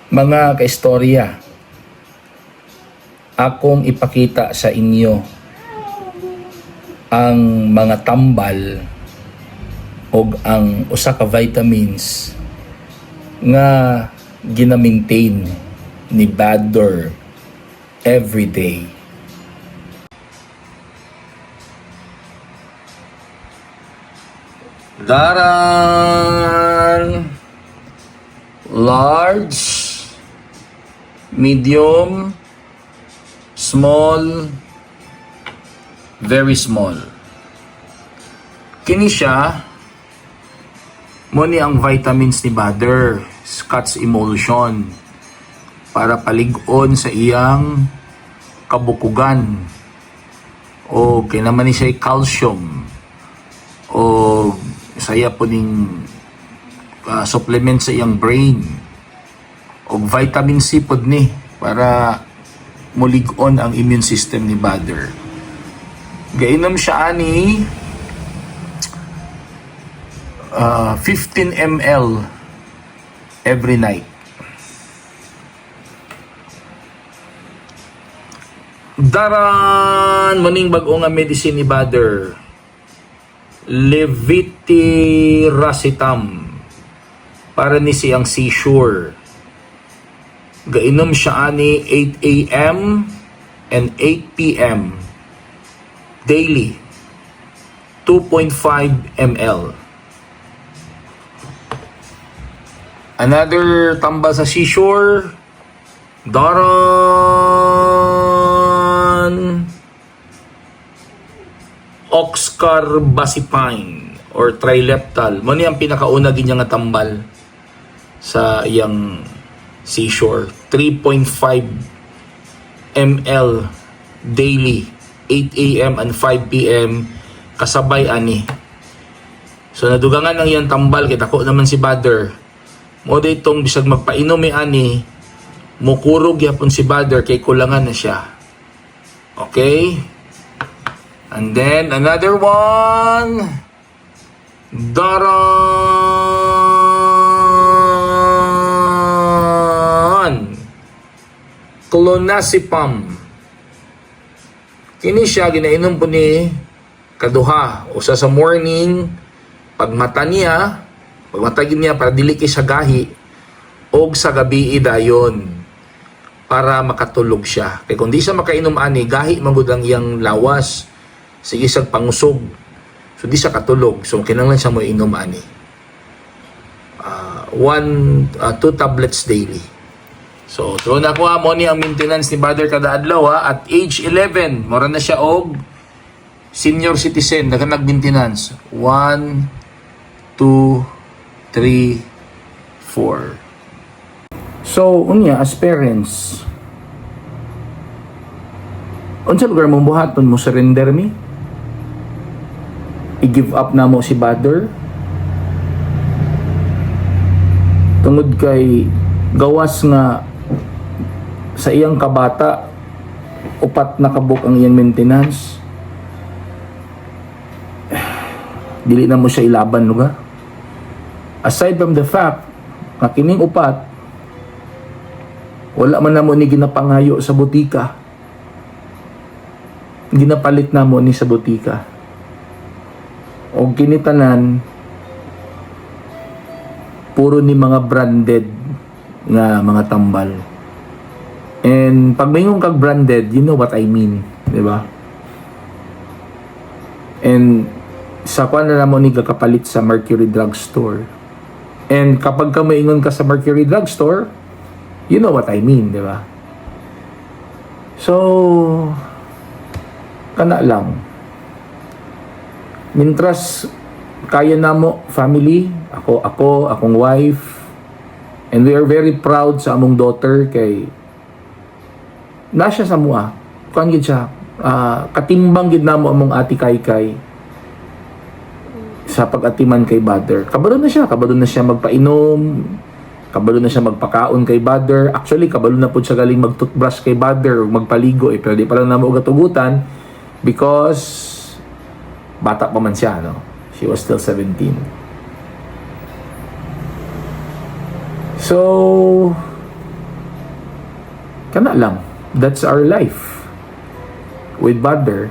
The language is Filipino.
Mga kaistorya, akong ipakita sa inyo ang mga tambal o ang usa ka vitamins nga gina-maintain ni Bador everyday. Daran large, medium, small, very small. Kini siya mo ni ang vitamins ni Bador, Scott's Emulsion, para palig-on sa iyang kabukugan. O kinaman ni siya calcium o saya po ning supplement sa iyang brain o vitamin C pod ni para mulig-on ang immune system ni Bador. Gainom siya ani 15 ml every night. Daran maning bag-o nga medicine ni Bador, Levetiracetam, para ni siyang seizure. Gainom siya ani 8 a.m. and 8 p.m. daily, 2.5 ml. Another tambal sa seizure, daran Oxcarbazepine or Trileptal. Mo ni ang pinakauna ginya nga tambal sa iyang seizure, 3.5 ml daily, 8 a.m. and 5 p.m. kasabay ani. So nadugangan ang iyang tambal, kita ko naman si Bador. Mo ditong bisag magpainom ani, mukurog yapon si Bador kay kulangan na siya. Okay? And then another one, daran Clonazepam. Kini siya ginainom po ni kaduha usa sa morning pagmata niya para dili kay sa gahi, og sa gabi dayon para makatulog siya. Kay kung di siya makainom ani, gahi magud ang iyang lawas, sige sa pangusog, so di siya katulog. So kinahanglan siya mo inom ani 2 tablets daily. So tuon ako mo ni ang maintenance ni Bador kada adlaw at age 11 mora na siya og senior citizen, daga nag-maintenance 1 2 3 4. So unya as parents, unsa lugar mo buhaton mo, surrender me, i-give up na mo si Bador tungod kay gawas nga sa iyang kabata upat na kabuk ang iyang maintenance, dili na mo siya ilaban lugar. Aside from the fact na kining upat wala man na mo ni ginapangayo sa butika, ginapalit na mo ni sa butika, o kinitanan puro ni mga branded nga mga tambal. And pag mayroon kag branded, you know what I mean, di ba? And sa kuan na mo ni gakapalit sa Mercury Drugstore. And kapag ka maingon ka sa Mercury Drugstore, you know what I mean, di ba? So kana lang. Mintras kaya na mo family, akong wife, and we are very proud sa among daughter kay na siya sa mua. Kuan gid siya, katimbang gid namo among ati Kaykay sa pag-atiman kay Bador. Kabalo na siya magpainom, kabalo na siya magpakaon kay Bador. Actually, kabalo na po siya galing mag-toothbrush kay Bador o magpaligo, pero di pa lang namo ugatugutan because bata pa man siya, no? She was still 17. So, kana lang. That's our life with Badr.